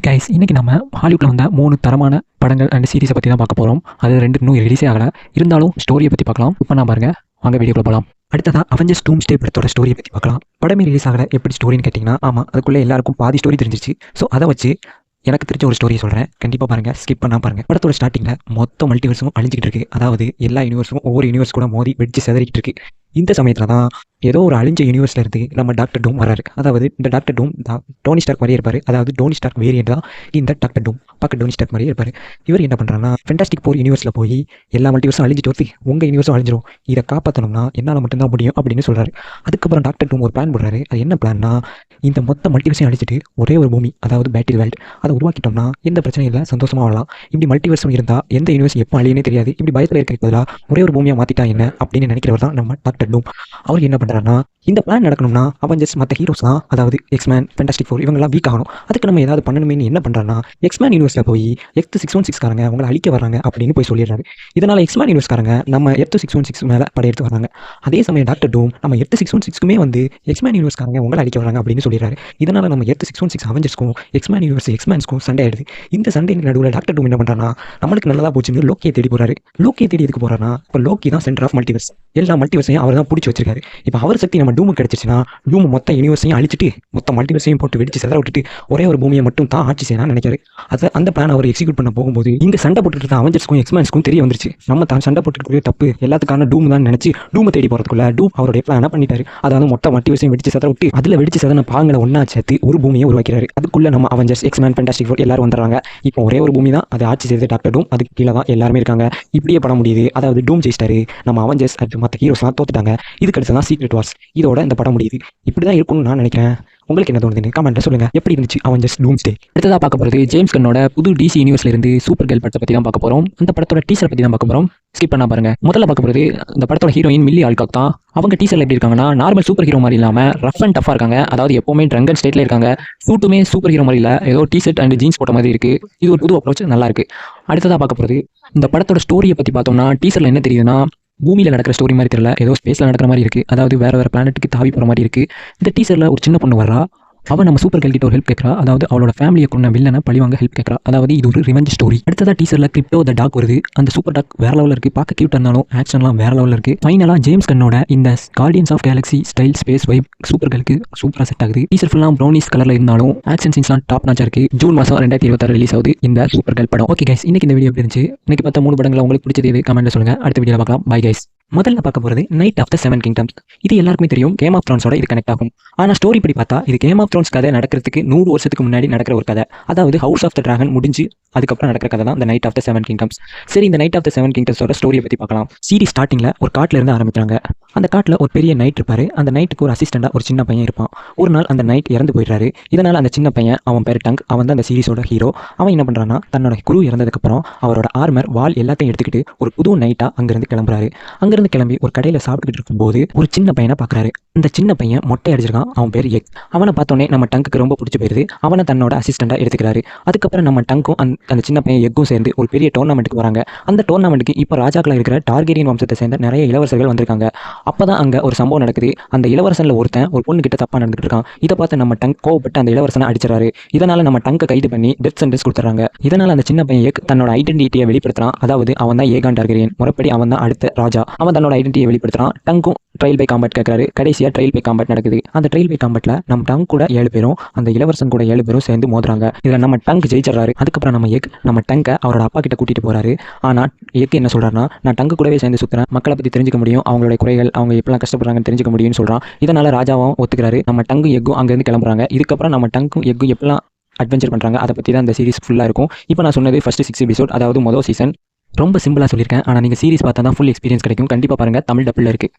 Guys இன்னைக்கு நம்ம ஹாலிவுட்ல வந்த 3 தரமான படங்கள் அண்ட் சீரிஸை பற்றி தான் பார்க்க போகிறோம். அது 2 இன்னும் ரிலீஸே ஆகலை. இருந்தாலும் ஸ்டோரியை பற்றி பார்க்கலாம். இப்போ நான் பாருங்க, வாங்க வீடியோக்குள்ள போகலாம். அடுத்ததாக அவெஞ்சர்ஸ் டூம்ஸ்டே படத்தோட ஸ்டோரியை பற்றி பார்க்கலாம். படமே ரிலீஸ் ஆகலை, எப்படி ஸ்டோரின்னு கேட்டிங்கன்னா, ஆமாம் அதுக்குள்ளே எல்லாருக்கும் பாதி ஸ்டோரி தெரிஞ்சிருச்சு. ஸோ அதை வச்சு எனக்கு தெரிஞ்ச ஒரு ஸ்டோரியை சொல்கிறேன். கண்டிப்பாக பாருங்கள், ஸ்கிப் பண்ணால் பாருங்கள். படத்தோட ஸ்டார்டிங்கில் மொத்த மல்டிவர்ஸும் அழிஞ்சிக்கிட்டு இருக்கு. அதாவது எல்லா யூனிவர்ஸும் ஒவ்வொரு யூனிவர்ஸ் கூட மோதி வெடிச்சு செதறிக்கிட்டு இருக்கு. இந்த சமயத்தில் தான் ஏதோ ஒரு அழிஞ்ச யூனிவர்ஸில் இருந்து நம்ம டாக்டர் டூம் வராரு. அதாவது இந்த டாக்டர் டூம் தான் டோனி ஸ்டார்க் மாதிரியே இருப்பார். அதாவது டோனி ஸ்டார்க் வேரியன்ட் தான் இந்த டாக்டர் டூம். பார்க்க டோனி ஸ்டார்க் மாதிரியே இருப்பார். இவர் என்ன பண்ணுறாங்கன்னா, ஃபென்டாஸ்டிக் ஃபோர் யூனிவர்ஸில் போய் எல்லா மல்டிவர்ஸும் அழிஞ்சிட்டு வருது, உங்கள் யூனிவர்ஸும் அழிஞ்சிரும், இதை காப்பாற்றணும்னா என்னால் மட்டும்தான் முடியும் அப்படின்னு சொல்கிறாரு. அதுக்கப்புறம் டாக்டர் டூம் ஒரு பிளான் போடுறாரு. அது என்ன பிளான்னா, இந்த மொத்த மல்டிவர்ஸையும் அழிச்சிட்டு ஒரே ஒரு பூமி, அதாவது பேட்டில் வேர்ல்டு, அதை உருவாக்கிட்டோம்னா எந்த பிரச்சனையும் இல்லை, சந்தோஷமாக வாழலாம். இப்படி மல்டிவர்ஸும் இருந்தால் எந்த யூனிவர்ஸ் எப்போ அழியனே தெரியாது. இப்படி பயத்தில் இருக்கிற பதிலாக ஒரே ஒரு பூமியாக மாற்றிட்டா என்ன அப்படின்னு நினைக்கிறவர் தான் நம்ம டாக்டர் டூம். அவர் என்ன பண்ணுறாருன்னா, இந்த பிளான் நடக்கணும்னா அவெஞ்சர்ஸ் மற்ற ஹீரோஸ் தான், அதாவது எக்ஸ்மேன், ஃபென்டாஸ்டிக் ஃபோர் இவங்கெல்லாம் வீக் ஆகணும். அதுக்கு நம்ம ஏதாவது பண்ணணுமே என்ன பண்ணுறாருன்னா, எக்ஸ்மேன் யூனிவர்ஸில் போய் X616 காரங்க அவங்களை அழிக்க வராங்க அப்படின்னு போய் சொல்லிடுறாரு. இதனால் எக்ஸ்மேன் யூனிவர்ஸ்காரங்க நம்ம X616 மேலே படையெடுத்து வராங்க. அதே சமயம் டாக்டர் டூம் நம்ம X616க்குமே வந்து எக்ஸ்மேன் யூனிவர்ஸ்காரங்க உங்களை அழிக்க வராங்க அப்படின்னு சொல்லிடுறாரு. இதனால் நம்ம X616 அவெஞ்சர்ஸ்க்கும் எக்ஸ்மேன் யூனிவர்ஸ் எக்ஸ்மேன்ஸ்க்கும் சண்டை ஆயிடுது. இந்த சண்டை நடுவில் டாக்டர் டூம் என்ன பண்ணுறான்னா, நம்மளுக்கு நல்லதாக போச்சுன்னு லோக்கியை தேடி போகிறாரு. லோக்கியை தேடி எதுக்கு போகிறாருன்னா, இப்போ லோக்கி தான் சென்டர் ஆஃப் மல்டிவர்ஸ், எல்லா மல்டிவர்ஸையும் அவர் தான் பிடிச்சி வச்சிருக்காரு. இப்போ அவர் சக்தி நம்ம டூமுக்கு கிடைச்சிச்சுன்னா, டூம் மொத்த யூனிவர்ஸையும் அழிச்சிட்டு மொத்த மல்டிவர்ஸையும் போட்டு வெடிச்சு செதற விட்டுட்டு ஒரே ஒரு பூமியை மட்டும் தான் ஆட்சி செய்யணும்னு நினைக்கிறாரு. அந்த பிளான் அவர் எக்ஸிக்யூட் பண்ண போகும்போது இங்கே சண்டை போட்டுட்டு இருந்த அவெஞ்சர்ஸ்க்கும் எக்ஸ்மேன்ஸ்க்கும் தெரிய வந்துருச்சு, நம்ம தான் சண்டை போட்டுட்டு தப்பு எல்லாத்துக்கான டூம் தான் நினைச்சு டூமை தேடி போகிறதுக்குள்ள டூம் அவருடைய பிளானை பண்ணிட்டாரு. அதாவது மொத்த மல்டிவர்ஸையும் வெடிச்சு செதற விட்டு அதில் வெடிச்சு செதன பாங்களை ஒன்றா சேர்த்து ஒரு பூமியை உருவாக்கிறாரு. அதுக்குள்ள நம்ம அவெஞ்சர்ஸ், எக்ஸ்மேன், ஃபென்டாஸ்டிக் ஃபோர் எல்லாரும் வந்துடுறாங்க. இப்போ ஒரே ஒரு பூமி தான் அதை ஆட்சி செய்து டாக்டர் டூம், அதுக்கு கீழே தான் எல்லாருமே இருக்காங்க. இப்படியே பட முடியுது. அதாவது டூம் ஜெயிச்சிட்டாரு, நம்ம அவெஞ்சர்ஸ் அது மற்ற ஹீரோஸ்லாம் தோத்துட்டாங்க. இதுக்கு அடுத்து தான் சீக்ரெட் வார்ஸ். இதோட இந்த படம் முடியுது. இப்படி தான் இருக்கும்னு நான் நினைக்கிறேன். உங்களுக்கு என்ன தோணுதுன்னு கமெண்ட்ல சொல்லுங்க. எப்படி இருந்துச்சு அவெஞ்சர்ஸ் டூம்ஸ்டே? அடுத்ததாக பார்க்க போகிறது ஜேம்ஸ் கன்னோட புது DC யூனிவர்ஸ்ல இருந்து சூப்பர் கேர்ள் படத்தை பற்றி தான் பார்க்க போகிறோம். அந்த படத்தோட டீசரை பற்றி தான் பார்க்க போகிறோம். ஸ்கிப் பண்ணா பாருங்க. முதல்ல பார்க்க போகிறது இந்த படத்தோட ஹீரோயின் மில்லி ஆல்காக் தான். அவங்க டீசர்ல எப்படி இருக்காங்கன்னா, நார்மல் சூப்பர் ஹீரோ மாதிரி இல்லாமல் ரஃப் அண்ட் டஃபாக இருக்காங்க. அதாவது எப்பவுமே ட்ரங்க் அண்ட் ஸ்டேட்ல இருக்காங்க. சூட்டுமே சூப்பர் ஹீரோ மாதிரி இல்லை, ஏதோ டிஷர்ட் அண்ட் ஜீன்ஸ் போட்ட மாதிரி இருக்கு. இது ஒரு புது அப்ரோச், நல்லா இருக்கு. அடுத்ததாக பார்க்க போகிறது இந்த படத்தோட ஸ்டோரியை பற்றி பார்த்தோம்னா, டீசர்ல என்ன தெரியுதுன்னா, பூமியில் நடக்கிற ஸ்டோரி மாதிரி தெரியல, ஏதோ ஸ்பேஸில் நடக்கிற மாதிரி இருக்குது. அதாவது வேறு பிளானட்டுக்கு தாவி போகிற மாதிரி இருக்குது. இந்த டீசரில் ஒரு சின்ன பொண்ணு வர்றா. அவன் நம்ம சூப்பர் கேர்ள் கிட்ட ஒரு ஹெல்ப் கேட்கறா. அதாவது அவளோட ஃபேமிலியை கொண்ட வில்லனை பழிவாங்க ஹெல்ப் கேட்கறா. அதாவது இது ஒரு ரிவெஞ்ச் ஸ்டோரி. அடுத்ததாக டீசரில் கிரிப்டோ த டாக் வருது. அந்த சூப்பர் டாக் வேற லெவலில் இருக்குது. பார்க்க கியூட் இருந்தாலும் ஆக்ஷன்லாம் வேற லெவலில் இருக்குது. ஃபைனலாக ஜேம்ஸ் கன்னோட இந்த guardians of galaxy style space vibe super கேர்ளுக்கு சூப்பராக செட் ஆகுது. டீசர் ஃபுல்லாக ப்ரௌனிஸ் கலரில் இருந்தாலும் ஆக்ஷன் சீன்ஸ்லாம் டாப் நாச்சா இருக்குது. ஜூன் மாதம் 2026 ரிலீஸ் ஆகுது இந்த சூப்பர் கேர்ள் படம். ஓகே கைஸ், இன்னைக்கு இந்த வீடியோ எப்படி இருந்துச்சு? இன்னைக்கு பார்த்த 3 படங்களை உங்களுக்கு பிடிச்சது எது கமெண்ட்ல சொல்லுங்க. அடுத்த வீடியோவில் பார்க்கலாம். Bye guys. முதல்ல பார்க்க போகிறது நைட் ஆஃப் த 7 கிங்டம்ஸ். இது எல்லாருக்குமே தெரியும், கேம் ஆஃப் த்ரோன்ஸோட இது கனெக்ட் ஆகும். ஆனால் ஸ்டோரி படி பார்த்தா இது கேம் ஆஃப் த்ரோன்ஸ் கதை நடக்கிறதுக்கு 100 வருஷத்துக்கு முன்னாடி நடக்கிற ஒரு கதை. அதாவது ஹவுஸ் ஆஃப் த டிராகன் முடிஞ்சு அதுக்கப்புறம் நடக்கிற கதை தான் இந்த நைட் ஆஃப் த 7 கிங்டம்ஸ். சரி, இந்த நைட் ஆஃப் த 7 கிங்டம்ஸோட ஸ்டோரியை பற்றி பார்க்கலாம். சீரிஸ் ஸ்டார்டிங்கில் ஒரு காட்டில் இருந்து ஆரம்பிக்கிறாங்க. அந்த காட்டில் ஒரு பெரிய நைட் இருப்பார். அந்த நைட்டுக்கு ஒரு அசிஸ்டண்டாக ஒரு சின்ன பையன் இருப்பான். ஒரு நாள் அந்த நைட் இறந்து போயிடுறாரு. இதனால் அந்த சின்ன பையன், அவன் பேர் டங்க், அவன் தான் அந்த சீரிஸோட ஹீரோ. அவன் என்ன பண்ணுறான்னா, தன்னோட குரு இறந்ததுக்கப்புறம் அவரோட ஆர்மர், வால் எல்லாத்தையும் எடுத்துக்கிட்டு ஒரு புது நைட்டாக அங்கேருந்து கிளம்புறாரு. அங்கேருந்து கிளம்பி ஒரு கடையில் சாப்பிட்டுக்கிட்டு இருக்கும்போது ஒரு சின்ன பையனை பார்க்குறாரு. அந்த சின்ன பையன் மொட்டை அடிச்சிருக்கான். அவன் பேர் எக். அவனை பார்த்தோன்னே நம்ம டங்குக்கு ரொம்ப பிடிச்சி போயிருது. அவனை தன்னோட அசிஸ்டண்டாக எடுத்துக்கிறாரு. அதுக்கப்புறம் நம்ம டங்கும் அந்த சின்ன பையன் எக்கும் சேர்ந்து ஒரு பெரிய டோர்னாமெண்ட்டுக்கு வராங்க. அந்த டோர்னாமெண்ட்டுக்கு இப்போ ராஜாக்களாக இருக்கிற டார்கெரியன் வம்சத்தை சேர்ந்த நிறைய இளவரசர்கள் வந்திருக்காங்க. அப்போ தான் அங்கே ஒரு சம்பவம் நடக்குது. அந்த இளவரசனில் ஒருத்தன் ஒரு பொண்ணு கிட்ட தப்பாக நடந்துட்டு இருக்கான். இதை பார்த்து நம்ம டங்க் கோவப்பட்டு அந்த இளவரசனை அடிச்சிடறாரு. இதனால் நம்ம டங்கை கைது பண்ணி டெத் சென்டென்ஸ் கொடுத்துறாங்க. இதனால் அந்த சின்ன பையன் எக் தன்னோட ஐடென்டிட்டியை வெளிப்படுத்துறான். அதாவது அவன் தான் ஏகான் டார்கெரியன், முறைப்படி அவன் தான் அடுத்த ராஜா. அவன் தன்னோட ஐடென்டிட்டியை வெளிப்படுத்துறான். டங்கும் ட்ரையல் பை காம்பேட் கேட்கறாரு. கடைசியாக ட்ரையல் பை காம்பேட் நடக்குது. அந்த ட்ரையல் பை காம்பேட்ல நம்ம டங் கூட 7 பேரும் அந்த இளவரசன் கூட 7 பேரும் சேர்ந்து மோதுறாங்க. இதில் நம்ம டங்க் ஜெயிச்சிடறாரு. அதுக்கப்புறம் நம்ம எக் நம்ம டங்கை அவரோட அப்பா கிட்ட கூட்டிட்டு போறாரு. ஆனால் எக் என்ன சொல்றாருன்னா, நான் டங்கு கூடவே சேர்ந்து சுத்துறேன், மக்களை பற்றி தெரிஞ்சுக்க முடியும், அவங்களோட குறைகள், அவங்க எப்படிலாம் கஷ்டப்படுறாங்கன்னு தெரிஞ்சுக்க முடியும்னு சொல்றான். இதனால ராஜாவும் ஒத்துக்கிறாரு. நம்ம டங்கும் எக்கும் அங்கேருந்து கிளம்புறாங்க. இதுக்கப்புறம் நம்ம டங்கும் எக்கும் எப்படிலாம் அட்வென்ச்சர் பண்ணுறாங்க அதை பற்றி தான் இந்த சீரிஸ் ஃபுல்லாக இருக்கும். இப்போ நான் சொன்னது ஃபர்ஸ்ட் 6 எபிசோட், அதாவது மொதல் சீசன். ரொம்ப சிம்பிளாக சொல்லியிருக்கேன். ஆனால் நீங்கள் சீரிஸ் பார்த்தா தான் ஃபுல் எக்ஸ்பீரியன்ஸ் கிடைக்கும். கண்டிப்பாக பாருங்கள், தமிழ் டப்பில் இருக்குது.